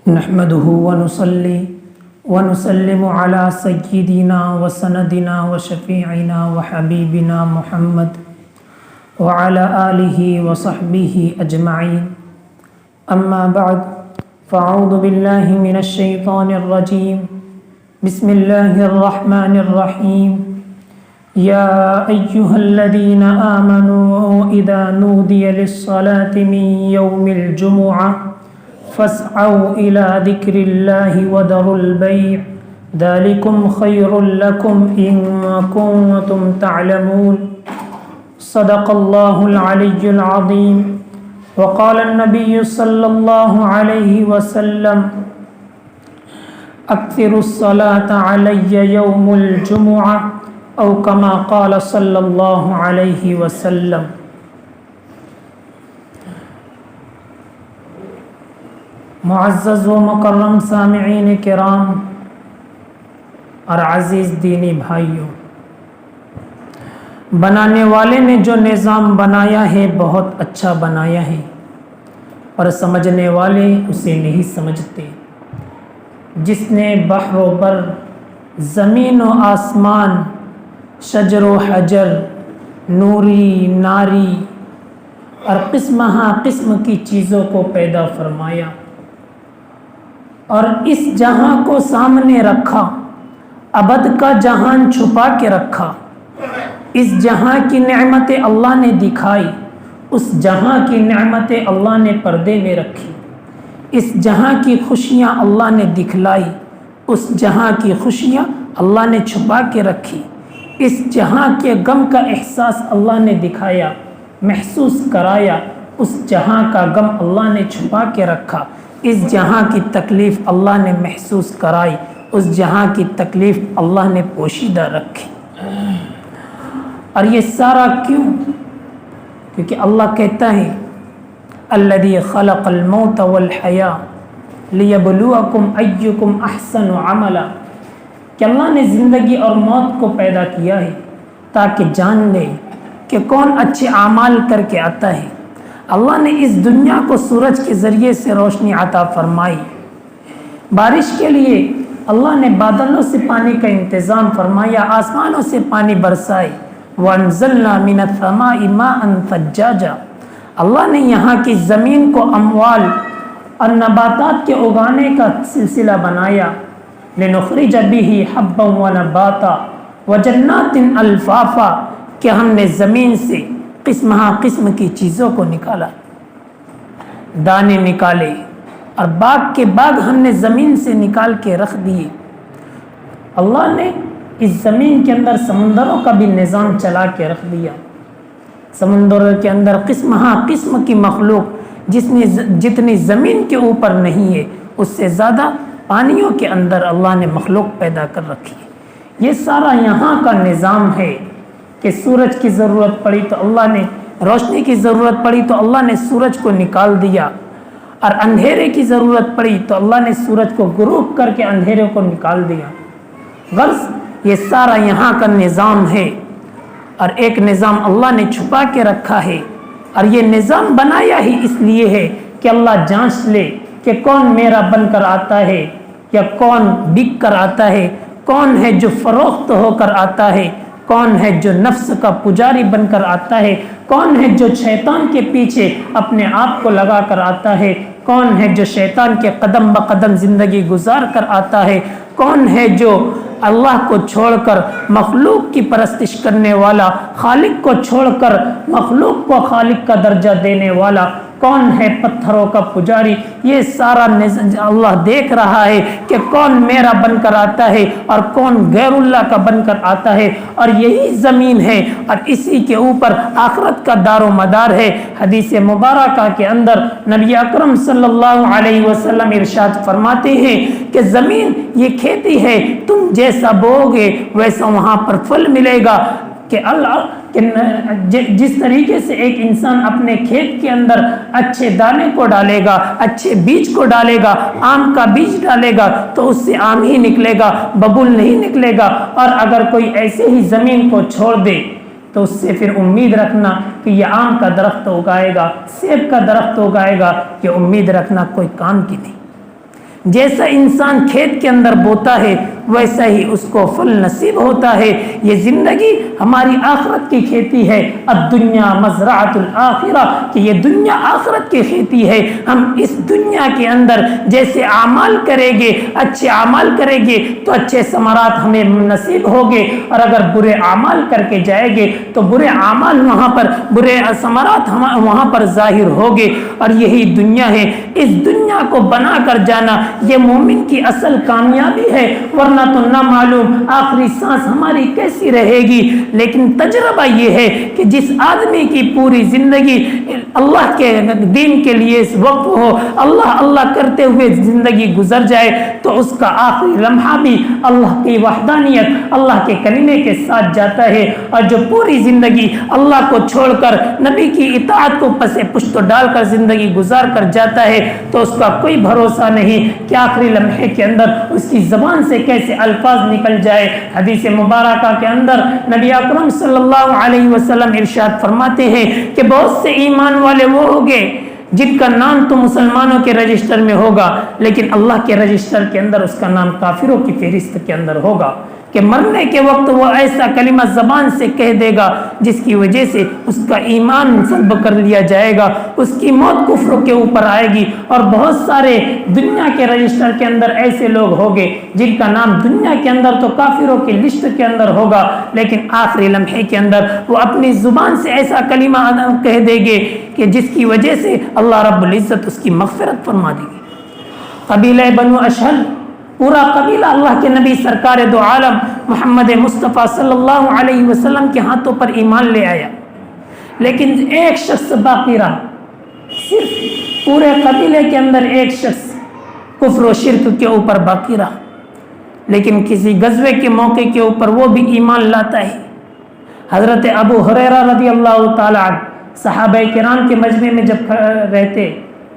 نحمده ونصلي ونسلم على سيدنا وسندنا وشفيعنا وحبيبنا محمد وعلى آله وصحبه أجمعين. أما بعد فأعوذ بالله من الشيطان الرجيم. بسم الله الرحمن الرحيم. يا أيها الذين آمنوا إذا نودي للصلاة من يوم الجمعة فاسعوا إلى ذكر الله وذروا البيع ذلكم خير لكم إن كنتم تعلمون. صدق الله العلي العظيم. وقال النبي صلى الله عليه وسلم أكثروا الصلاة علي يوم الجمعة او كما قال صلی اللہ علیہ وسلم. معزز و مکرم سامعین کرام اور عزیز دینی بھائیوں، بنانے والے نے جو نظام بنایا ہے بہت اچھا بنایا ہے، اور سمجھنے والے اسے نہیں سمجھتے. جس نے بحر و بر، زمین و آسمان، شجر و حجر، نوری ناری اور قسم ہاں قسم کی چیزوں کو پیدا فرمایا، اور اس جہاں کو سامنے رکھا، ابد کا جہان چھپا کے رکھا. اس جہاں کی نعمتیں اللہ نے دکھائی، اس جہاں کی نعمتیں اللہ نے پردے میں رکھی. اس جہاں کی خوشیاں اللہ نے دکھلائی، اس جہاں کی خوشیاں اللہ نے چھپا کے رکھی. اس جہاں کے غم کا احساس اللہ نے دکھایا، محسوس کرایا، اس جہاں کا غم اللہ نے چھپا کے رکھا. اس جہاں کی تکلیف اللہ نے محسوس کرائی، اس جہاں کی تکلیف اللہ نے پوشیدہ رکھی. اور یہ سارا کیوں؟ کیونکہ اللہ کہتا ہے الذی خلق الموت والحیاء لیبلوکم ایکم احسن عملا، کہ اللہ نے زندگی اور موت کو پیدا کیا ہے تاکہ جان لے کہ کون اچھے اعمال کر کے آتا ہے. اللہ نے اس دنیا کو سورج کے ذریعے سے روشنی عطا فرمائی. بارش کے لیے اللہ نے بادلوں سے پانی کا انتظام فرمایا، آسمانوں سے پانی برسائے. وَأَنزَلْنَا مِنَ السَّمَاءِ مَاءً ثَجَّاجًا، اللہ نے یہاں کی زمین کو اموال اور نباتات کے اگانے کا سلسلہ بنایا. لنخرج به حبا ونباتا وجنات الفافا، کہ ہم نے زمین سے قسم ہاں قسم کی چیزوں کو نکالا، دانے نکالے، اور باغ کے باغ ہم نے زمین سے نکال کے رکھ دیے. اللہ نے اس زمین کے اندر سمندروں کا بھی نظام چلا کے رکھ دیا. سمندروں کے اندر قسم ہاں قسم کی مخلوق جتنی زمین کے اوپر نہیں ہے، اس سے زیادہ پانیوں کے اندر اللہ نے مخلوق پیدا کر رکھی ہے. یہ سارا یہاں کا نظام ہے کہ سورج کی ضرورت پڑی تو اللہ نے، روشنی کی ضرورت پڑی تو اللہ نے سورج کو نکال دیا، اور اندھیرے کی ضرورت پڑی تو اللہ نے سورج کو غروب کر کے اندھیرے کو نکال دیا. غرض یہ سارا یہاں کا نظام ہے، اور ایک نظام اللہ نے چھپا کے رکھا ہے. اور یہ نظام بنایا ہی اس لیے ہے کہ اللہ جانچ لے کہ کون میرا بن کر آتا ہے یا کون بک کر آتا ہے، کون ہے جو فروخت ہو کر آتا ہے، کون ہے جو نفس کا پجاری بن کر آتا ہے، کون ہے جو شیطان کے پیچھے اپنے آپ کو لگا کر آتا ہے، کون ہے جو شیطان کے قدم بقدم زندگی گزار کر آتا ہے، کون ہے جو اللہ کو چھوڑ کر مخلوق کی پرستش کرنے والا، خالق کو چھوڑ کر مخلوق کو خالق کا درجہ دینے والا، کون ہے پتھروں کا پجاری. یہ سارا اللہ دیکھ رہا ہے کہ کون میرا بن کر آتا ہے اور کون غیر اللہ کا بن کر آتا ہے. اور یہی زمین ہے اور اسی کے اوپر آخرت کا دار و مدار ہے. حدیث مبارکہ کے اندر نبی اکرم صلی اللہ علیہ وسلم ارشاد فرماتے ہیں کہ زمین یہ کھیتی ہے، تم جیسا بوگے ویسا وہاں پر پھل ملے گا. کہ جس طریقے سے ایک انسان اپنے کھیت کے اندر اچھے دانے کو ڈالے گا، اچھے بیج کو ڈالے گا، آم کا بیج ڈالے گا تو اس سے آم ہی نکلے گا، ببول نہیں نکلے گا. اور اگر کوئی ایسے ہی زمین کو چھوڑ دے تو اس سے پھر امید رکھنا کہ یہ آم کا درخت اگائے گا، سیب کا درخت اگائے گا، یہ امید رکھنا کوئی کام کی نہیں. جیسا انسان کھیت کے اندر بوتا ہے ویسا ہی اس کو پھل نصیب ہوتا ہے۔ یہ زندگی ہماری آخرت کی کھیتی ہے، الدنیا مزرعۃ الآخرہ، کہ یہ دنیا آخرت کی کھیتی ہے۔ ہم اس دنیا کے اندر جیسے اعمال کریں گے، اچھے اعمال کریں گے تو اچھے ثمرات ہمیں نصیب ہوگے، اور اگر برے اعمال کر کے جائیں گے تو برے اعمال وہاں پر، برے ثمرات وہاں پر ظاہر ہوگے۔ اور یہی دنیا ہے، اس دنیا کو بنا کر جانا یہ مومن کی اصل کامیابی ہے، ورنہ تو نہ معلوم آخری سانس ہماری کیسی رہے گی۔ لیکن تجربہ یہ ہے کہ جس آدمی کی پوری زندگی اللہ کے دین کے لیے وقف ہو، اللہ اللہ کرتے ہوئے زندگی گزر جائے، تو اس کا آخری لمحہ بھی اللہ کی وحدانیت، اللہ کے کلمے کے ساتھ جاتا ہے۔ اور جو پوری زندگی اللہ کو چھوڑ کر نبی کی اطاعت کو پسے پشت ڈال کر زندگی گزار کر جاتا ہے، تو اس کا کوئی بھروسہ نہیں کہ آخری لمحے کے اندر اس کی زبان سے کیسے الفاظ نکل جائے۔ حدیث مبارکہ کے اندر نبی اکرم صلی اللہ علیہ وسلم ارشاد فرماتے ہیں کہ بہت سے ایمان والے وہ ہوں گے جن کا نام تو مسلمانوں کے رجسٹر میں ہوگا، لیکن اللہ کے رجسٹر کے اندر اس کا نام کافروں کی فہرست کے اندر ہوگا، کہ مرنے کے وقت وہ ایسا کلمہ زبان سے کہہ دے گا جس کی وجہ سے اس کا ایمان سلب کر لیا جائے گا، اس کی موت کفر کے اوپر آئے گی۔ اور بہت سارے دنیا کے رجسٹر کے اندر ایسے لوگ ہوگے جن کا نام دنیا کے اندر تو کافروں کی لسٹ کے اندر ہوگا، لیکن آخری لمحے کے اندر وہ اپنی زبان سے ایسا کلمہ کہہ دے گے کہ جس کی وجہ سے اللہ رب العزت اس کی مغفرت فرما دے گی۔ قبیلہ بنو اشہل، پورا قبیلہ اللہ کے نبی سرکار دو عالم محمد مصطفیٰ صلی اللہ علیہ وسلم کے ہاتھوں پر ایمان لے آیا، لیکن ایک شخص باقی رہا، صرف پورے قبیلے کے اندر ایک شخص کفر و شرک کے اوپر باقی رہا، لیکن کسی غزوے کے موقع کے اوپر وہ بھی ایمان لاتا ہے۔ حضرت ابو ہریرہ رضی اللہ تعالی عنہ صحابہ کرام کے مجمع میں جب رہتے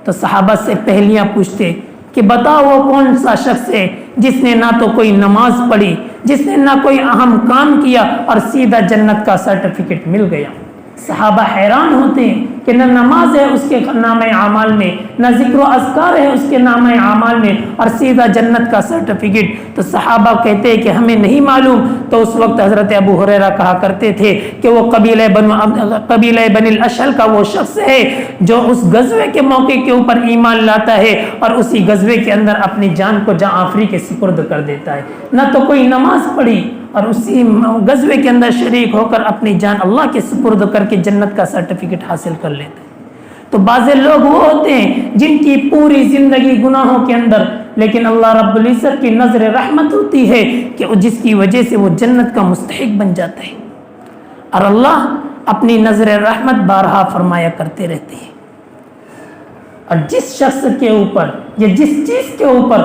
تو صحابہ سے پہلیاں پوچھتے کہ بتاؤ وہ کون سا شخص ہے جس نے نہ تو کوئی نماز پڑھی، جس نے نہ کوئی اہم کام کیا، اور سیدھا جنت کا سرٹیفکیٹ مل گیا۔ صحابہ حیران ہوتے ہیں کہ نہ نماز ہے اس کے نامہ اعمال میں، نہ ذکر و اذکار ہے اس کے نامہ اعمال میں، اور سیدھا جنت کا سرٹیفکیٹ۔ تو صحابہ کہتے ہیں کہ ہمیں نہیں معلوم۔ تو اس وقت حضرت ابو ہریرہ کہا کرتے تھے کہ وہ قبیلہ بنی الاشہل کا وہ شخص ہے جو اس غزوے کے موقع کے اوپر ایمان لاتا ہے اور اسی غزوے کے اندر اپنی جان کو جاں آفری کے سپرد کر دیتا ہے، نہ تو کوئی نماز پڑھی اور اسی غزوے کے اندر شریک ہو کر اپنی جان اللہ کے سپرد کر کے جنت کا سرٹیفکیٹ حاصل کر لیتے ہیں۔ تو بعض لوگ وہ ہوتے ہیں جن کی پوری زندگی گناہوں کے اندر، لیکن اللہ رب العزت کی نظر رحمت ہوتی ہے کہ جس کی وجہ سے وہ جنت کا مستحق بن جاتا ہے، اور اللہ اپنی نظر رحمت بارہا فرمایا کرتے رہتے ہیں۔ اور جس شخص کے اوپر یا جس چیز کے اوپر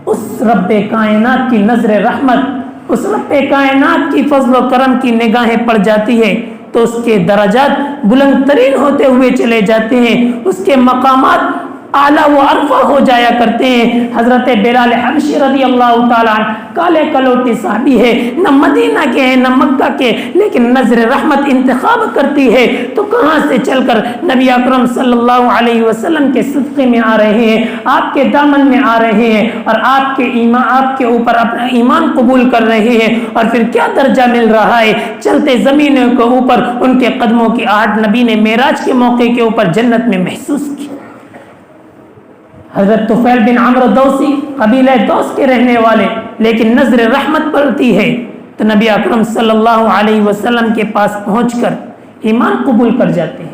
اس رب کائنات کی نظر رحمت، اس رب کائنات کی فضل و کرم کی نگاہیں پڑ جاتی ہے تو اس کے درجات بلند ترین ہوتے ہوئے چلے جاتے ہیں، اس کے مقامات اعلیٰ و ارفع ہو جایا کرتے ہیں۔ حضرت بلال حبشی رضی اللہ تعالیٰ عنہ کالے کلوٹی صحابی ہے، نہ مدینہ کے ہیں نہ مکہ کے، لیکن نظر رحمت انتخاب کرتی ہے تو کہاں سے چل کر نبی اکرم صلی اللہ علیہ وسلم کے صدقے میں آ رہے ہیں، آپ کے دامن میں آ رہے ہیں، اور آپ کے اوپر اپنا ایمان قبول کر رہے ہیں۔ اور پھر کیا درجہ مل رہا ہے، چلتے زمینوں کے اوپر ان کے قدموں کی آہٹ نبی نے معراج کے موقع کے اوپر جنت میں محسوس کی۔ حضرت طفیل بن عمرو دوسی قبیلہ دوس کے رہنے والے، لیکن نظر رحمت پڑتی ہے تو نبی اکرم صلی اللہ علیہ وسلم کے پاس پہنچ کر ایمان قبول کر جاتے ہیں۔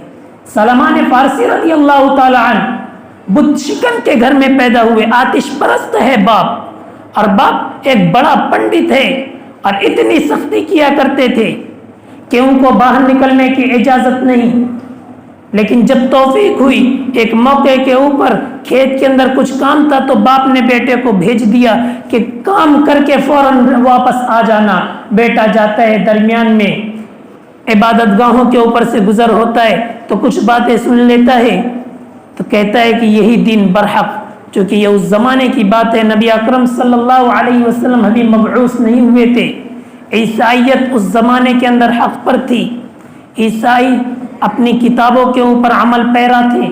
سلمان فارسی رضی اللہ تعالی عنہ بت شکن کے گھر میں پیدا ہوئے، آتش پرست ہے باپ، اور باپ ایک بڑا پنڈت ہے، اور اتنی سختی کیا کرتے تھے کہ ان کو باہر نکلنے کی اجازت نہیں۔ لیکن جب توفیق ہوئی، ایک موقع کے اوپر کھیت کے اندر کچھ کام تھا تو باپ نے بیٹے کو بھیج دیا کہ کام کر کے فوراً واپس آ جانا۔ بیٹا جاتا ہے، درمیان میں عبادت گاہوں کے اوپر سے گزر ہوتا ہے تو کچھ باتیں سن لیتا ہے، تو کہتا ہے کہ یہی دین برحق، چونکہ یہ اس زمانے کی بات ہے، نبی اکرم صلی اللہ علیہ وسلم ابھی مبعوث نہیں ہوئے تھے، عیسائیت اس زمانے کے اندر حق پر تھی، عیسائی اپنی کتابوں کے اوپر عمل پیرا تھے،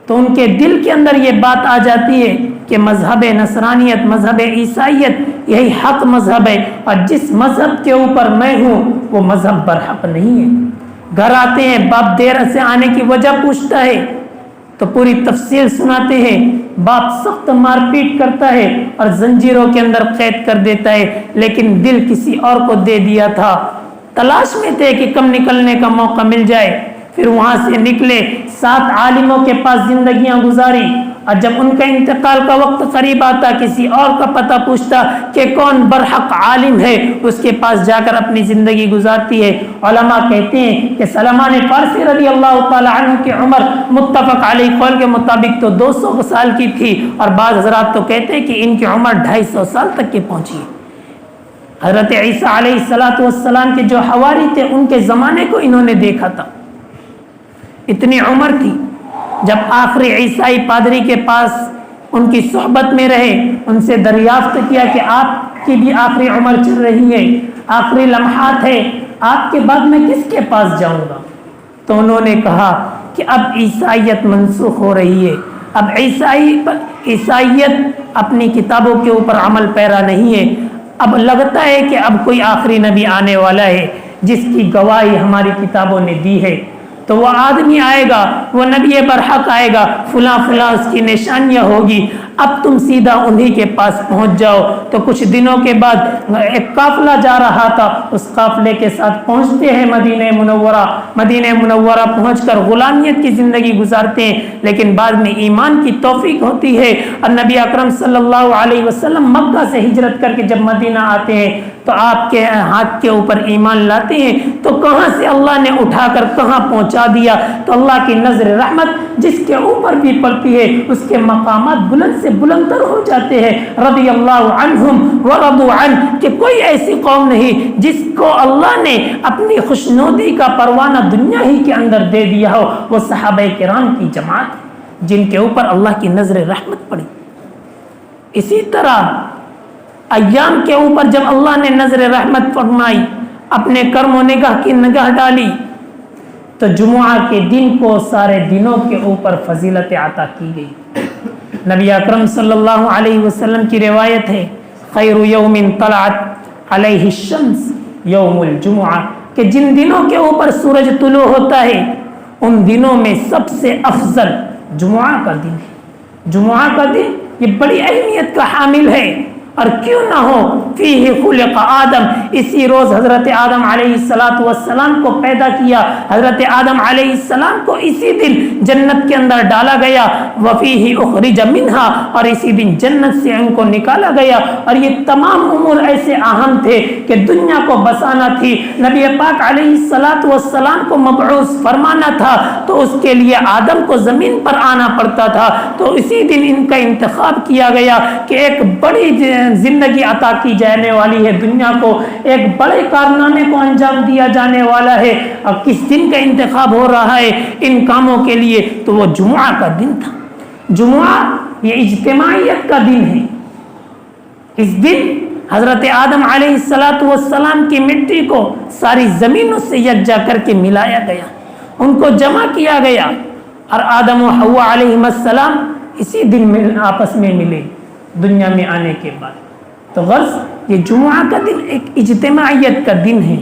تو ان کے دل کے اندر یہ بات آ جاتی ہے کہ مذہب نصرانیت، مذہب عیسائیت یہی حق مذہب ہے، اور جس مذہب کے اوپر میں ہوں وہ مذہب برحق نہیں ہے۔ گھر آتے ہیں، باپ دیر سے آنے کی وجہ پوچھتا ہے تو پوری تفصیل سناتے ہیں، باپ سخت مار پیٹ کرتا ہے اور زنجیروں کے اندر قید کر دیتا ہے، لیکن دل کسی اور کو دے دیا تھا، تلاش میں تھے کہ کم نکلنے کا موقع مل جائے۔ پھر وہاں سے نکلے، 7 عالموں کے پاس زندگیاں گزاری، اور جب ان کا انتقال کا وقت قریب آتا کسی اور کا پتہ پوچھتا کہ کون برحق عالم ہے، اس کے پاس جا کر اپنی زندگی گزارتی ہے۔ علماء کہتے ہیں کہ سلمان فارسی رضی اللہ تعالی عنہ کی عمر متفق علیہ قول کے مطابق تو 200 سال کی تھی، اور بعض حضرات تو کہتے ہیں کہ ان کی عمر 250 سال تک کی پہنچی۔ حضرت عیسیٰ علیہ السلام کے جو حواری تھے ان کے زمانے کو انہوں نے دیکھا تھا، اتنی عمر تھی۔ جب آخری عیسائی پادری کے پاس ان کی صحبت میں رہے، ان سے دریافت کیا کہ آپ کی بھی آخری عمر چل رہی ہے، آخری لمحات ہے، آپ کے بعد میں کس کے پاس جاؤں گا؟ تو انہوں نے کہا کہ اب عیسائیت منسوخ ہو رہی ہے، اب عیسائیت اپنی کتابوں کے اوپر عمل پیرا نہیں ہے، اب لگتا ہے کہ اب کوئی آخری نبی آنے والا ہے جس کی گواہی ہماری کتابوں نے دی ہے، تو وہ آدمی آئے گا، وہ نبی برحق آئے گا، فلاں فلاں اس کی نشانیاں ہوگی، اب تم سیدھا انہی کے پاس پہنچ جاؤ۔ تو کچھ دنوں کے بعد ایک قافلہ جا رہا تھا، اس قافلے کے ساتھ پہنچتے ہیں مدینہ منورہ، مدینہ منورہ پہنچ کر غلامیت کی زندگی گزارتے ہیں، لیکن بعد میں ایمان کی توفیق ہوتی ہے، اور نبی اکرم صلی اللہ علیہ وسلم مکہ سے ہجرت کر کے جب مدینہ آتے ہیں تو آپ کے ہاتھ کے اوپر ایمان لاتے ہیں، تو کہاں سے اللہ نے اٹھا کر کہاں پہنچا دیا۔ تو اللہ کی نظر رحمت جس کے اوپر بھی پڑتی ہے اس کے مقامات بلند سے بلندتر ہو جاتے ہیں۔ رضی اللہ عنہم ورضوا عنہ، کہ کوئی ایسی قوم نہیں جس کو اللہ نے اپنی خوشنودی کا پروانہ دنیا ہی کے اندر دے دیا ہو، وہ صحابہ کرام کی جماعت ہے جن کے اوپر اللہ کی نظر رحمت پڑی۔ اسی طرح ایام کے اوپر جب اللہ نے نظر رحمت فرمائی، اپنے کرم و نگاہ کی نگاہ ڈالی، تو جمعہ کے دن کو سارے دنوں کے اوپر فضیلت عطا کی گئی۔ نبی اکرم صلی اللہ علیہ وسلم کی روایت ہے، خیر یوم طلعت علیہ الشمس یوم الجمعہ، کہ جن دنوں کے اوپر سورج طلوع ہوتا ہے ان دنوں میں سب سے افضل جمعہ کا دن ہے۔ جمعہ کا دن یہ بڑی اہمیت کا حامل ہے، اور کیوں نہ ہو، فیہ خلق آدم، اسی روز حضرت آدم علیہ السلام کو پیدا کیا، حضرت آدم علیہ السلام کو اسی دن جنت کے اندر ڈالا گیا، وفیہ اخرج منہا، اور اسی دن جنت سے ان کو نکالا گیا، اور یہ تمام امور ایسے اہم تھے کہ دنیا کو بسانا تھی، نبی پاک علیہ السلام کو مبعوث فرمانا تھا، تو اس کے لیے آدم کو زمین پر آنا پڑتا تھا، تو اسی دن ان کا انتخاب کیا گیا کہ ایک بڑی زندگی عطا کی جانے والی ہے دنیا کو، ایک بڑے کارنامے کو انجام دیا جانے والا ہے، اور کس دن کا انتخاب ہو رہا ہے ان کاموں کے لیے، تو وہ جمعہ کا دن تھا۔ جمعہ یہ اجتماعیت کا دن ہے۔ اس دن حضرت آدم علیہ السلام کی مٹی کو ساری زمینوں سے یکجا کر کے ملایا گیا، ان کو جمع کیا گیا، اور آدم و حوا علیہ السلام اسی دن آپس میں ملے دنیا میں آنے کے بعد۔ تو غرض یہ جمعہ کا دن ایک اجتماعیت کا دن ہے،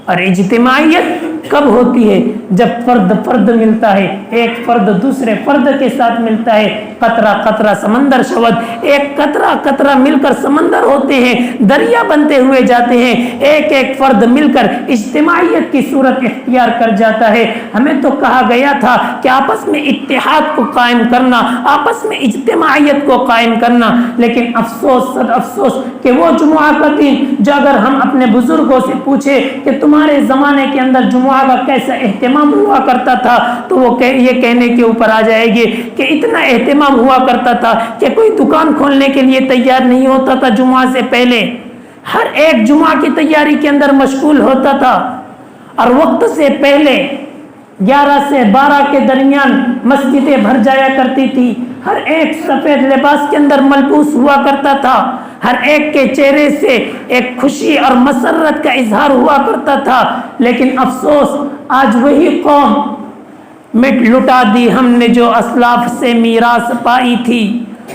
اور اجتماعیت کب ہوتی ہے؟ جب فرد ملتا ہے، ایک فرد دوسرے فرد کے ساتھ ملتا ہے، قطرہ قطرہ سمندر شود، ایک قطرہ مل کر سمندر ہوتے ہیں، دریا بنتے ہوئے جاتے ہیں، ایک ایک فرد مل کر اجتماعیت کی صورت اختیار کر جاتا ہے۔ ہمیں تو کہا گیا تھا کہ آپس میں اتحاد کو قائم کرنا، آپس میں اجتماعیت کو قائم کرنا، لیکن افسوس صد افسوس کہ وہ جمعہ کا دن جو اگر ہم اپنے بزرگوں سے پوچھے کہ تمہارے زمانے کے اندر جمعہ کا کیسا اہتمام ہوا کرتا تھا، تو وہ یہ کہنے کے اوپر آ جائے گی کہ اتنا اہتمام ہوا کرتا تھا کہ کوئی دکان کھولنے کے لیے تیار نہیں ہوتا تھا جمعہ سے پہلے، ہر ایک جمعہ کی تیاری کے اندر مشغول ہوتا تھا، اور وقت سے پہلے 11 سے 12 کے درمیان مسجدیں بھر جایا کرتی تھی، ہر ایک سفید لباس کے اندر ملبوس ہوا کرتا تھا، ہر ایک کے چہرے سے ایک خوشی اور مسرت کا اظہار ہوا کرتا تھا۔ لیکن افسوس آج وہی قوم لٹا دی ہم نے جو اسلاف سے میراث پائی تھی،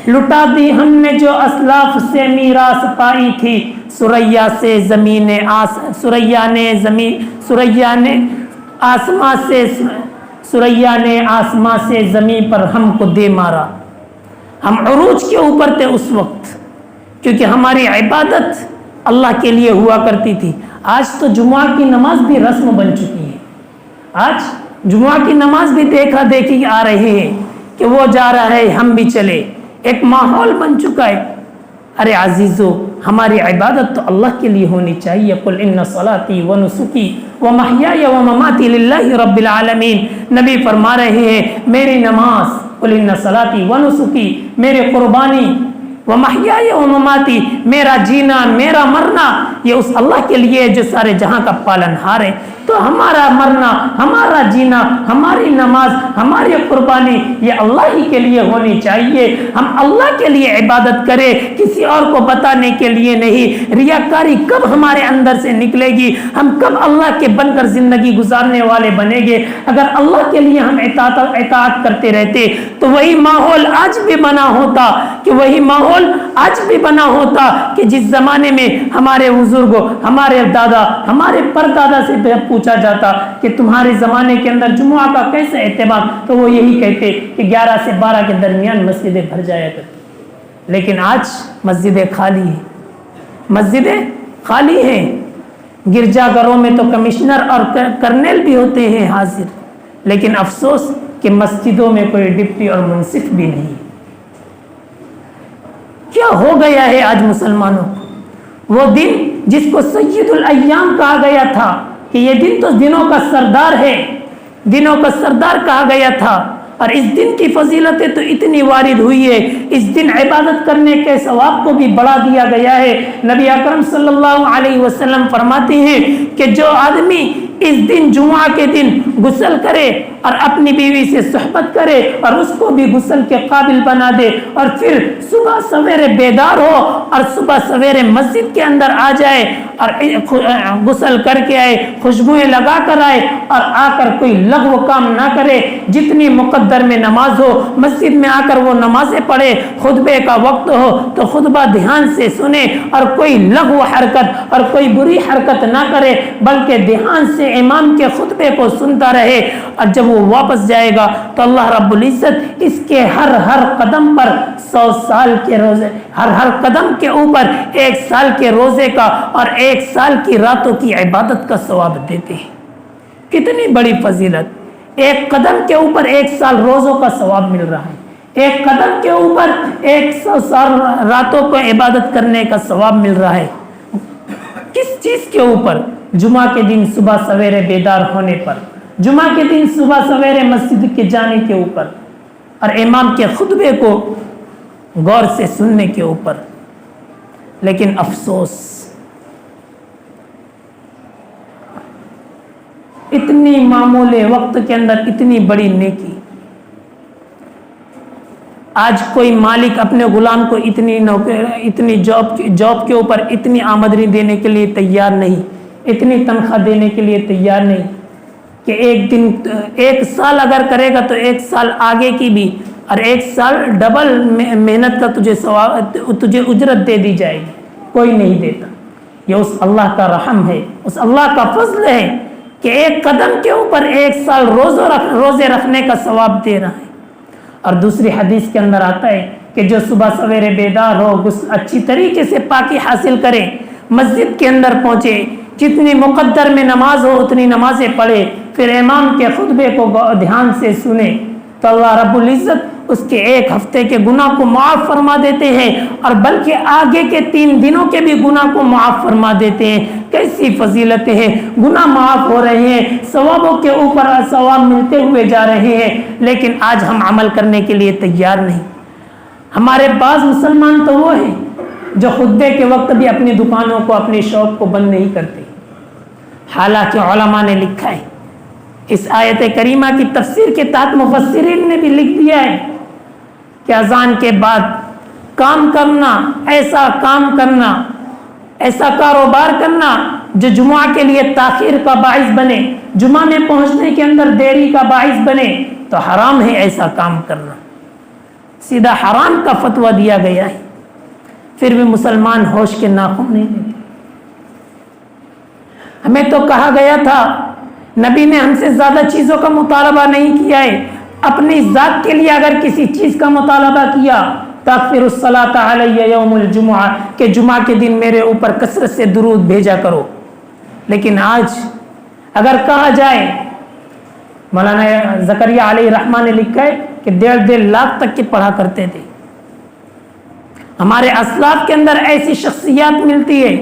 لٹا دی ہم نے جو اسلاف سے میراث پائی تھی، سریا سے زمین سریا نے آسماں سے زمین پر ہم کو دے مارا۔ ہم عروج کے اوپر تھے اس وقت، کیونکہ ہماری عبادت اللہ کے لیے ہوا کرتی تھی۔ آج تو جمعہ کی نماز بھی رسم بن چکی ہے، آج جمعہ کی نماز بھی دیکھا دیکھی آ رہے ہیں کہ وہ جا رہا ہے ہم بھی چلے، ایک ماحول بن چکا ہے۔ ارے عزیزو، ہماری عبادت تو اللہ کے لیے ہونی چاہیے۔ قل ان صلاتی و نسکی و محیای و مماتی للہ رب العالمین، نبی فرما رہے ہیں میری نماز، قل ان صلاتی و نسکی، میرے قربانی، و محیای و مماتی، میرا جینا میرا مرنا یہ اس اللہ کے لیے جو سارے جہاں کا پالن ہار ہے۔ تو ہمارا مرنا، ہمارا جینا، ہماری نماز، ہماری قربانی یہ اللہ ہی کے لیے ہونی چاہیے۔ ہم اللہ کے لیے عبادت کریں، کسی اور کو بتانے کے لیے نہیں۔ ریاکاری کب ہمارے اندر سے نکلے گی؟ ہم کب اللہ کے بن کر زندگی گزارنے والے بنیں گے؟ اگر اللہ کے لیے ہم اطاعت کرتے رہتے تو وہی ماحول آج بھی بنا ہوتا، کہ جس زمانے میں ہمارے بزرگوں، ہمارے دادا، ہمارے پردادا سے پوچھا جاتا کہ تمہارے زمانے کے اندر جمعہ کا کیسے اہتمام، تو وہ یہی کہتے کہ 11 سے 12 کے درمیان مسجدیں بھر جایا کرتی۔ لیکن آج مسجدیں خالی ہیں۔ گرجا گھروں میں تو کمشنر اور کرنل بھی ہوتے ہیں حاضر، لیکن افسوس کہ مسجدوں میں کوئی ڈپٹی اور منصف بھی نہیں۔ کیا ہو گیا ہے آج مسلمانوں کو؟ وہ دن جس کو سید الایام کہا گیا تھا کہ یہ دن تو دنوں کا سردار ہے، دنوں کا سردار کہا گیا تھا، اور اس دن کی فضیلتیں تو اتنی وارد ہوئی ہے، اس دن عبادت کرنے کے ثواب کو بھی بڑھا دیا گیا ہے۔ نبی اکرم صلی اللہ علیہ وسلم فرماتے ہیں کہ جو آدمی اس دن جمعہ کے دن غسل کرے اور اپنی بیوی سے صحبت کرے اور اس کو بھی غسل کے قابل بنا دے، اور پھر صبح سویرے بیدار ہو اور صبح سویرے مسجد کے اندر آ جائے اور غسل کر کے آئے، خوشبوئیں لگا کر آئے اور آ کر کوئی لغو کام نہ کرے، جتنی مقدر میں نماز ہو مسجد میں آ کر وہ نمازیں پڑھے، خطبے کا وقت ہو تو خطبہ دھیان سے سنے اور کوئی لغو حرکت اور کوئی بری حرکت نہ کرے، بلکہ دھیان سے امام کے خطبے کو سنتا رہے، اور جب وہ واپس جائے گا تو اللہ رب العزت اس کے ہر قدم پر 100 سال کے روزے، ہر قدم کے اوپر 1 سال کے روزے کا اور 1 سال کی راتوں کی عبادت کا ثواب دیتے ہیں۔ کتنی بڑی فضیلت! 1 قدم کے اوپر 1 سال روزوں کا ثواب مل رہا ہے، 1 قدم کے اوپر 100 سال راتوں کو عبادت کرنے کا ثواب مل رہا ہے۔ کس چیز کے اوپر؟ جمعہ کے دن صبح سویرے بیدار ہونے پر، جمعہ کے دن صبح سویرے مسجد کے جانے کے اوپر، اور امام کے خطبے کو غور سے سننے کے اوپر۔ لیکن افسوس، اتنی معمول وقت کے اندر اتنی بڑی نیکی، آج کوئی مالک اپنے غلام کو اتنی جاب کے اوپر اتنی آمدنی دینے کے لیے تیار نہیں، اتنی تنخواہ دینے کے لیے تیار نہیں کہ 1 سال اگر کرے گا تو 1 سال آگے کی بھی، اور 1 سال ڈبل محنت کا تجھے اجرت دے دی جائے گی۔ کوئی نہیں دیتا۔ یہ اس اللہ کا رحم ہے، اس اللہ کا فضل ہے کہ 1 قدم کے اوپر 1 سال روزے رکھنے کا ثواب دے رہا ہے۔ اور دوسری حدیث کے اندر آتا ہے کہ جو صبح سویرے بیدار ہو، اچھی طریقے سے پاکی حاصل کرے، مسجد کے اندر پہنچے، جتنی مقدر میں نماز ہو اتنی نمازیں پڑھے، پھر امام کے خطبے کو دھیان سے سنے، تو اللہ رب العزت اس کے 1 ہفتے کے گناہ کو معاف فرما دیتے ہیں، اور بلکہ آگے کے 3 دنوں کے بھی گناہ کو معاف فرما دیتے ہیں۔ کیسی فضیلتیں ہیں! گناہ معاف ہو رہے ہیں، ثوابوں کے اوپر ثواب ملتے ہوئے جا رہے ہیں، لیکن آج ہم عمل کرنے کے لیے تیار نہیں۔ ہمارے بعض مسلمان تو وہ ہیں جو خطبے کے وقت بھی اپنی دکانوں کو، اپنی شاپ کو بند نہیں کرتے، حالانکہ علماء نے لکھا ہے، اس آیت کریمہ کی تفسیر کے تحت مفسرین نے بھی لکھ دیا ہے کہ اذان کے بعد کام کرنا، ایسا کام کرنا، ایسا کاروبار کرنا جو جمعہ کے لیے تاخیر کا باعث بنے، جمعہ میں پہنچنے کے اندر دیری کا باعث بنے، تو حرام ہے ایسا کام کرنا، سیدھا حرام کا فتویٰ دیا گیا ہے۔ پھر بھی مسلمان ہوش کے ناخن نہیں لیتے۔ ہمیں تو کہا گیا تھا، نبی نے ہم سے زیادہ چیزوں کا مطالبہ نہیں کیا ہے، اپنی ذات کے لیے اگر کسی چیز کا مطالبہ کیا، تغفر الصلاۃ علی یوم الجمعہ، کہ جمعہ کے دن میرے اوپر کثرت سے درود بھیجا کرو۔ لیکن آج اگر کہا جائے، مولانا زکریا علیہ رحمہ نے لکھا ہے کہ 1.5 لاکھ تک کے پڑھا کرتے تھے۔ ہمارے اسلاف کے اندر ایسی شخصیات ملتی ہے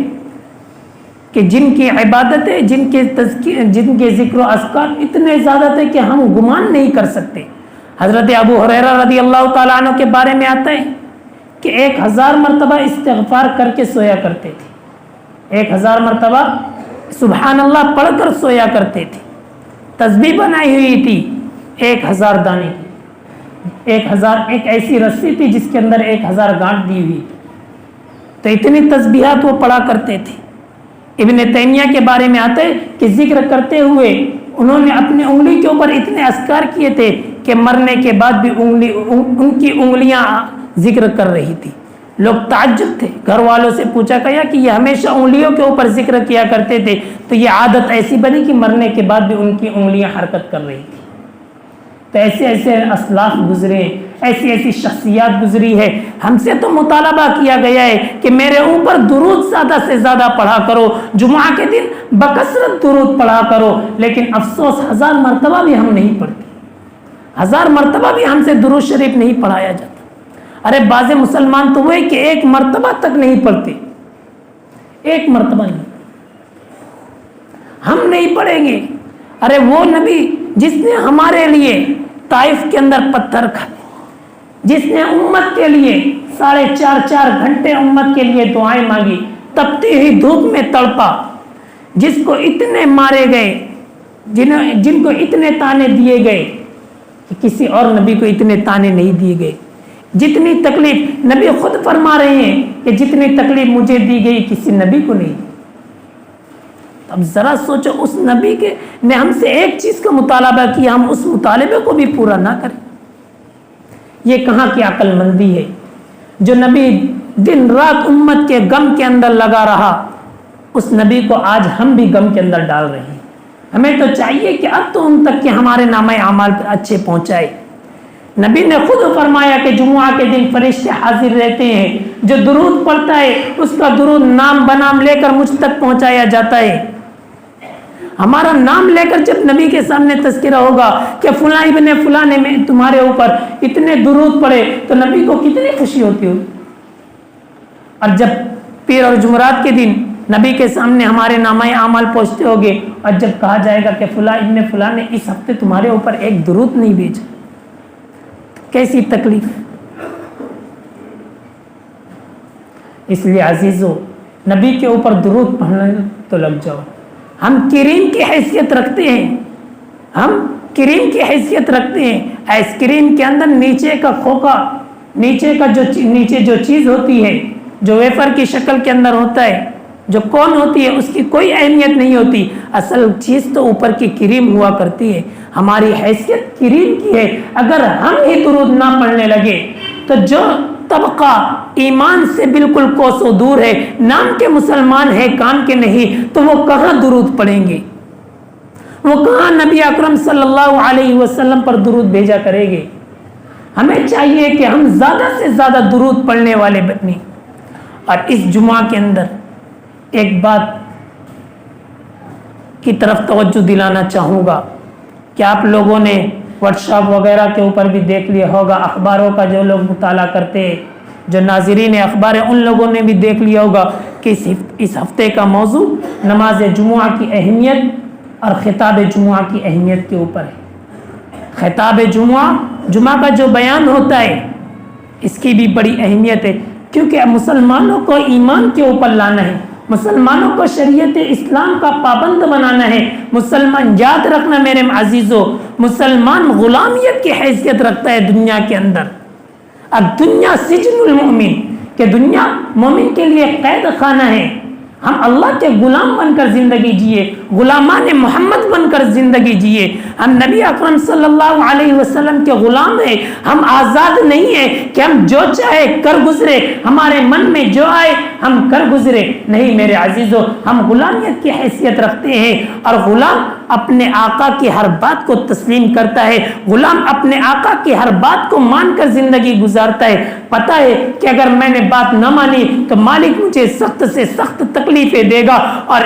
کہ جن کی عبادتیں، جن کے ذکر و اذکار اتنے زیادہ تھے کہ ہم گمان نہیں کر سکتے۔ حضرت ابو ہریرہ رضی اللہ تعالیٰ عنہ کے بارے میں آتا ہے کہ 1000 مرتبہ استغفار کر کے سویا کرتے تھے، 1000 مرتبہ سبحان اللہ پڑھ کر سویا کرتے تھے۔ تسبیح بنائی ہوئی تھی 1000 دانے کی، 1000 ایک ایسی رسی تھی جس کے اندر 1000 گانٹھ دی ہوئی تھی، تو اتنی تسبیحات وہ پڑھا کرتے تھے۔ ابن تیمیہ کے بارے میں آتے کہ ذکر کرتے ہوئے انہوں نے اپنی انگلی کے اوپر اتنے اذکار کیے تھے کہ مرنے کے بعد بھی ان کی انگلیاں ذکر کر رہی تھی۔ لوگ تعجب تھے، گھر والوں سے پوچھا گیا کہ یہ ہمیشہ انگلیوں کے اوپر ذکر کیا کرتے تھے، تو یہ عادت ایسی بنی کہ مرنے کے بعد بھی ان کی انگلیاں حرکت کر رہی تھی۔ تو ایسے ایسے اسلاف گزرے، ایسی ایسی شخصیات گزری ہے۔ ہم سے تو مطالبہ کیا گیا ہے کہ میرے اوپر درود زیادہ سے زیادہ پڑھا کرو، جمعہ کے دن بکثرت درود پڑھا کرو، لیکن افسوس 1000 مرتبہ بھی ہم نہیں پڑھتے، 1000 مرتبہ بھی ہم سے درود شریف نہیں پڑھایا جاتا۔ ارے بعض مسلمان تو وہ ہے کہ 1 مرتبہ تک نہیں پڑھتے، 1 مرتبہ نہیں، ہم نہیں پڑھیں گے۔ ارے وہ نبی جس نے ہمارے لیے طائف کے اندر پتھر کھائے، جس نے امت کے لیے 4.5 گھنٹے امت کے لیے دعائیں مانگی، تپتی ہوئی دھوپ میں تڑپا، جس کو اتنے مارے گئے، جن کو اتنے تانے دیے گئے کہ کسی اور نبی کو اتنے تانے نہیں دیے گئے، جتنی تکلیف نبی خود فرما رہے ہیں کہ جتنی تکلیف مجھے دی گئی کسی نبی کو نہیں۔ اب ذرا سوچو، اس نبی نے ہم سے ایک چیز کا مطالبہ کیا، ہم اس مطالبے کو بھی پورا نہ کریں، یہ کہاں کی عقل مندی ہے؟ جو نبی دن رات امت کے غم کے اندر لگا رہا، اس نبی کو آج ہم بھی غم کے اندر ڈال رہے ہیں۔ ہمیں تو چاہیے کہ اب تو ان تک کہ ہمارے نامہ اعمال اچھے پہنچائے۔ نبی نے خود فرمایا کہ جمعہ کے دن فرشتے حاضر رہتے ہیں، جو درود پڑھتا ہے اس کا درود نام بنام لے کر مجھ تک پہنچایا جاتا ہے۔ ہمارا نام لے کر جب نبی کے سامنے تذکرہ ہوگا کہ فلاں ابن فلاں نے تمہارے اوپر اتنے درود پڑھے، تو نبی کو کتنی خوشی ہوتی ہوگی۔ اور جب پیر اور جمعرات کے دن نبی کے سامنے ہمارے نامہ اعمال پہنچتے ہوگے، اور جب کہا جائے گا کہ فلاں ابن فلاں نے اس ہفتے تمہارے اوپر ایک درود نہیں بھیجا، کیسی تکلیف۔ اس لیے عزیزو، نبی کے اوپر درود پڑھنے تو لگ جاؤ۔ ہم کریم کی حیثیت رکھتے ہیں، ہم کریم کی حیثیت رکھتے ہیں۔ آئس کریم کے اندر نیچے کا کھوکا، نیچے جو چیز ہوتی ہے، جو ویفر کی شکل کے اندر ہوتا ہے، جو کون ہوتی ہے، اس کی کوئی اہمیت نہیں ہوتی، اصل چیز تو اوپر کی کریم ہوا کرتی ہے۔ ہماری حیثیت کریم کی ہے۔ اگر ہم ہی درود نہ پڑھنے لگے تو جو طبقہ ایمان سے بالکل کوسوں دور ہے، نام کے مسلمان ہے کام کے نہیں، تو وہ کہاں درود پڑھیں گے؟ وہ کہاں نبی اکرم صلی اللہ علیہ وسلم پر درود بھیجا کریں گے؟ ہمیں چاہیے کہ ہم زیادہ سے زیادہ درود پڑھنے والے بنیں۔ اور اس جمعہ کے اندر ایک بات کی طرف توجہ دلانا چاہوں گا کہ آپ لوگوں نے واٹس ایپ وغیرہ کے اوپر بھی دیکھ لیا ہوگا، اخباروں کا جو لوگ مطالعہ کرتے ہیں، جو ناظرین اخبار ہیں، ان لوگوں نے بھی دیکھ لیا ہوگا کہ اس ہفتے کا موضوع نماز جمعہ کی اہمیت اور خطاب جمعہ کی اہمیت کے اوپر ہے۔ خطاب جمعہ کا جو بیان ہوتا ہے، اس کی بھی بڑی اہمیت ہے، کیونکہ مسلمانوں کو ایمان کے اوپر لانا ہے، مسلمانوں کو شریعت اسلام کا پابند بنانا ہے۔ مسلمان، یاد رکھنا میرے عزیزو، مسلمان غلامیت کی حیثیت رکھتا ہے دنیا کے اندر۔ اب دنیا سجن المؤمن، کہ دنیا مومن کے لیے قید خانہ ہے۔ ہم اللہ کے غلام بن کر زندگی جیے، غلامان محمد بن کر زندگی جیے۔ ہم نبی اکرم صلی اللہ علیہ وسلم کے غلام ہیں، ہم آزاد نہیں ہیں کہ ہم جو چاہے کر گزرے، ہمارے من میں جو آئے ہم کر گزرے۔ نہیں میرے عزیزو، ہم غلامیت کی حیثیت رکھتے ہیں، اور غلام اپنے آقا کی ہر بات کو تسلیم کرتا ہے، غلام اپنے آقا کی ہر بات کو مان کر زندگی گزارتا ہے۔ پتہ ہے کہ اگر میں نے بات نہ مانی تو مالک مجھے سخت سے سخت تکلیفیں دے گا، اور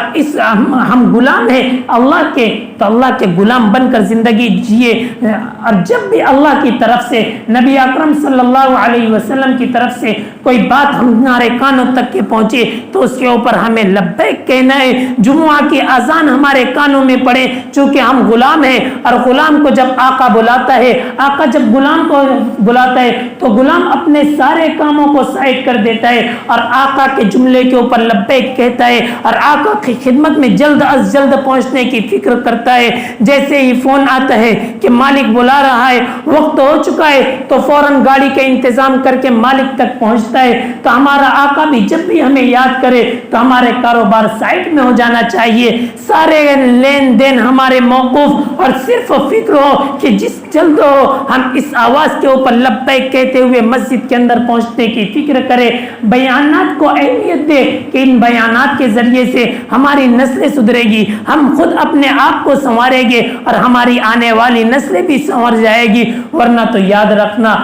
ہم غلام ہیں اللہ کے، تو اللہ کے غلام بن کر زندگی جیے۔ اور جب بھی اللہ کی طرف سے، نبی اکرم صلی اللہ علیہ وسلم کی طرف سے کوئی بات ہمارے کانوں تک کے پہنچے تو اس کے اوپر ہمیں لبیک کہنا ہے۔ جمعہ کی اذان ہمارے کانوں میں پڑے، چونکہ ہم غلام ہیں، اور غلام کو جب آقا بلاتا ہے، آقا جب غلام کو بلاتا ہے تو غلام اپنے سارے کاموں کو سائڈ کر دیتا ہے اور آقا کے جملے کے اوپر لبیک کہتا ہے، اور آقا کی خدمت میں جلد از جلد پہنچنے کی فکر کرتا ہے۔ جیسے ہی فون آتا ہے کہ مالک بلا رہا ہے، وقت ہو چکا ہے، تو فوراً گاڑی کا انتظام کر کے مالک تک پہنچتا ہے۔ تو ہمارا آقا بھی جب بھی ہمیں یاد کرے تو ہمارے کاروبار سائٹ میں ہو جانا چاہیے، سارے لین دین ہمارے موقوف، اور صرف فکر ہو کہ جس جلد ہو ہم اس آواز کے اوپر لبیک کہتے ہوئے مسجد کے اندر پہنچنے کی فکر کرے۔ بیانات کو اہمیت دے کہ ان بیانات کے ذریعے سے ہماری نسلیں سدھرے گی، ہم خود اپنے آپ کو سنواریں گے، اور ہماری آنے والی نسلیں بھی سنور جائے گی۔ ورنہ تو یاد رکھنا،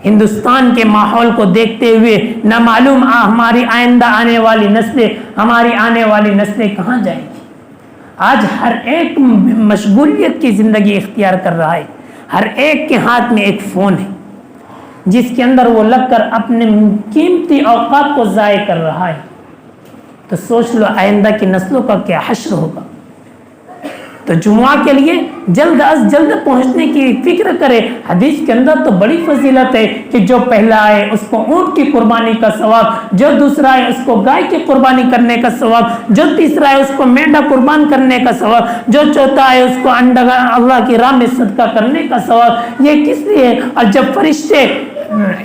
ہندوستان کے ماحول کو دیکھتے ہوئے نہ معلوم ہماری آئندہ آنے والی نسلیں کہاں جائیں گی۔ آج ہر ایک مشغولیت کی زندگی اختیار کر رہا ہے، ہر ایک کے ہاتھ میں ایک فون ہے جس کے اندر وہ لگ کر اپنے قیمتی اوقات کو ضائع کر رہا ہے۔ تو سوچ لو آئندہ کی نسلوں کا کیا حشر ہوگا۔ تو جمعہ کے لیے جلد از جلد پہنچنے کی فکر کرے۔ حدیث کے اندر تو بڑی فضیلت ہے کہ جو پہلا آئے اس کو اونٹ کی قربانی کا ثواب، جو دوسرا آئے اس کو گائے کی قربانی کرنے کا ثواب، جو تیسرا آئے اس کو مینڈا قربان کرنے کا ثواب، جو چوتھا آئے اس کو انڈا اللہ کی راہ میں صدقہ کرنے کا ثواب۔ یہ کس لیے؟ اور جب فرشتے،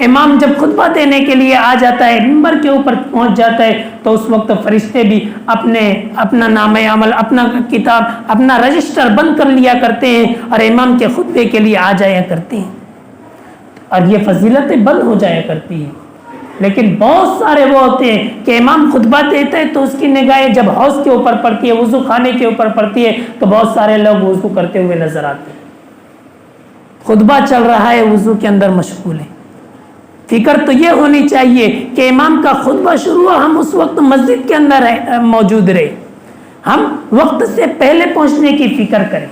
امام جب خطبہ دینے کے لیے آ جاتا ہے، منبر کے اوپر پہنچ جاتا ہے، تو اس وقت فرشتے بھی اپنا نام عمل، اپنا کتاب، اپنا رجسٹر بند کر لیا کرتے ہیں اور امام کے خطبے کے لیے آ جایا کرتے ہیں، اور یہ فضیلتیں بند ہو جایا کرتی ہیں۔ لیکن بہت سارے وہ ہوتے ہیں کہ امام خطبہ دیتا ہے تو اس کی نگاہیں جب حوض کے اوپر پڑتی ہے، وضو خانے کے اوپر پڑتی ہے، تو بہت سارے لوگ وضو کرتے ہوئے نظر آتے ہیں۔ خطبہ چل رہا ہے، وضو کے اندر مشغول ہے۔ فکر تو یہ ہونی چاہیے کہ امام کا خطبہ شروع ہو، ہم اس وقت مسجد کے اندر موجود رہے، ہم وقت سے پہلے پہنچنے کی فکر کریں۔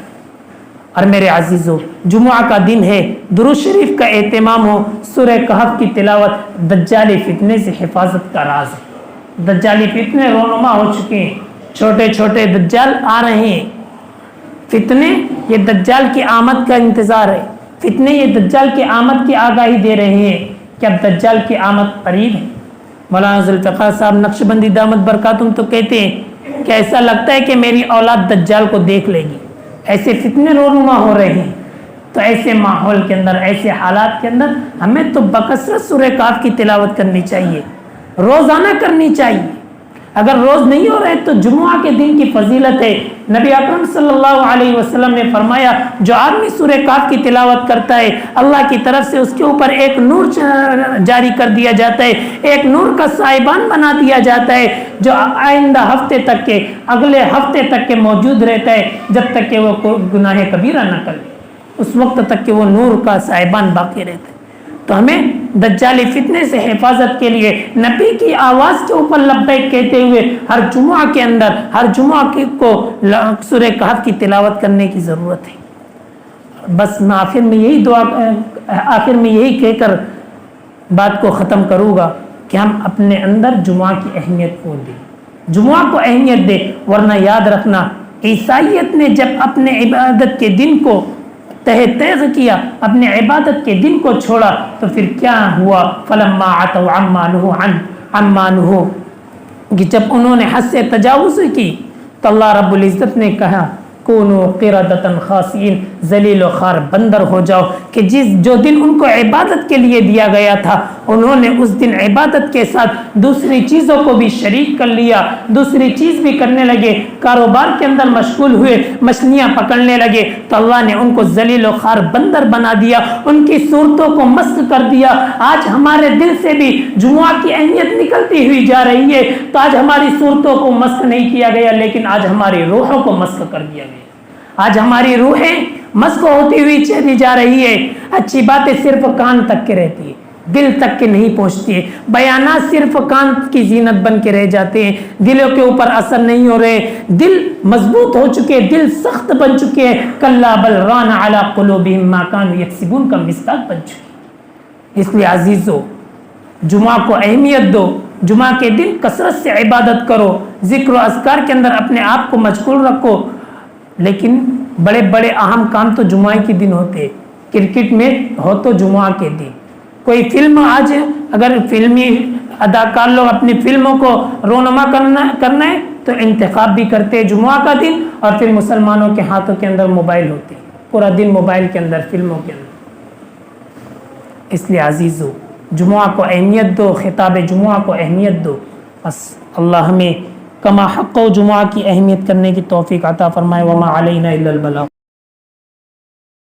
اور میرے عزیزو، جمعہ کا دن ہے، درود شریف کا اہتمام ہو، سورہ کہف کی تلاوت۔ دجالی فتنے سے حفاظت کا راز ہے۔ دجالی فتنے رونما ہو چکے ہیں، چھوٹے چھوٹے دجال آ رہے ہیں۔ فتنے یہ دجال کی آمد کا انتظار ہے، فتنے یہ دجال کی آمد کی آگاہی دے رہے ہیں کہ اب دجال کی آمد قریب ہے۔ مولانا ذوالفقار صاحب نقشبندی دامت برکاتہم تو کہتے ہیں کہ ایسا لگتا ہے کہ میری اولاد دجال کو دیکھ لے گی، ایسے فتنے رونما ہو رہے ہیں۔ تو ایسے ماحول کے اندر، ایسے حالات کے اندر ہمیں تو بکثرت سورہ کہف کی تلاوت کرنی چاہیے، روزانہ کرنی چاہیے۔ اگر روز نہیں ہو رہے تو جمعہ کے دن کی فضیلت ہے۔ نبی اکرم صلی اللہ علیہ وسلم نے فرمایا، جو آدمی سورہ کہف کی تلاوت کرتا ہے، اللہ کی طرف سے اس کے اوپر ایک نور جاری کر دیا جاتا ہے، ایک نور کا سائبان بنا دیا جاتا ہے، جو آئندہ ہفتے تک کے، اگلے ہفتے تک کے موجود رہتا ہے، جب تک کہ وہ گناہ کبیرہ نہ کرے، اس وقت تک کہ وہ نور کا سائبان باقی رہتا ہے۔ تو ہمیں دجالی فتنے سے حفاظت کے لیے نبی کی آواز کے اوپر لبیک کہتے ہوئے ہر جمعہ کے اندر، ہر جمعہ کو سورہ کہف کی تلاوت کرنے کی ضرورت ہے۔ بس میں آخر میں یہی کہہ کر بات کو ختم کروں گا کہ ہم اپنے اندر جمعہ کی اہمیت کو دیں، جمعہ کو اہمیت دیں۔ ورنہ یاد رکھنا، عیسائیت نے جب اپنے عبادت کے دن کو تیغ کیا، اپنے عبادت کے دن کو چھوڑا، تو پھر کیا ہوا؟ فلما عتوا عما نہوا، کہ جب انہوں نے حد سے تجاوز کی تو اللہ رب العزت نے کہا کونوا قردۃ خاسئین، ذلیل و خوار بندر ہو جاؤ، کہ جو دن ان کو عبادت کے لیے دیا گیا تھا انہوں نے اس دن عبادت کے ساتھ دوسری چیزوں کو بھی شریک کر لیا، دوسری چیز بھی کرنے لگے، کاروبار کے اندر مشغول ہوئے، مچھلیاں پکڑنے لگے، تو اللہ نے ان کو ذلیل و خوار بندر بنا دیا، ان کی صورتوں کو مسخ کر دیا۔ آج ہمارے دل سے بھی جمعہ کی اہمیت نکلتی ہوئی جا رہی ہے، تو آج ہماری صورتوں کو مسخ نہیں کیا گیا، لیکن آج ہماری روحوں کو مسخ کر دیا گیا۔ آج ہماری روحیں مسخ ہوتی ہوئی چلی جا رہی ہے، اچھی باتیں صرف کان تک کے رہتی ہے، دل تک کے نہیں پہنچتی ہے، بیانات صرف کان کی زینت بن کے رہ جاتے ہیں، دلوں کے اوپر اثر نہیں ہو رہے، دل مضبوط ہو چکے، دل سخت بن چکے ہیں، کلا بل ران علی قلوبہم ما کانوا یکسبون کا مصداق بن چکے۔ اس لیے عزیزو، جمعہ کو اہمیت دو، جمعہ کے دن کثرت سے عبادت کرو، ذکر و اذکار کے اندر اپنے آپ کو مشغول رکھو، لیکن بڑے بڑے اہم کام تو جمعہ کے دن ہوتے، کرکٹ میں ہو تو جمعہ کے دن، کوئی فلم آج اگر فلمی اداکار لوگ اپنی فلموں کو رونما کرنا ہے تو انتخاب بھی کرتے ہیں جمعہ کا دن، اور پھر مسلمانوں کے ہاتھوں کے اندر موبائل ہوتے، پورا دن موبائل کے اندر، فلموں کے اندر۔ اس لیے عزیزو، جمعہ کو اہمیت دو، خطاب جمعہ کو اہمیت دو، بس اللہ ہمیں کما حق و جمعہ کی اہمیت کرنے کی توفیق عطا فرمائے۔ وما علینا الا البلاغ۔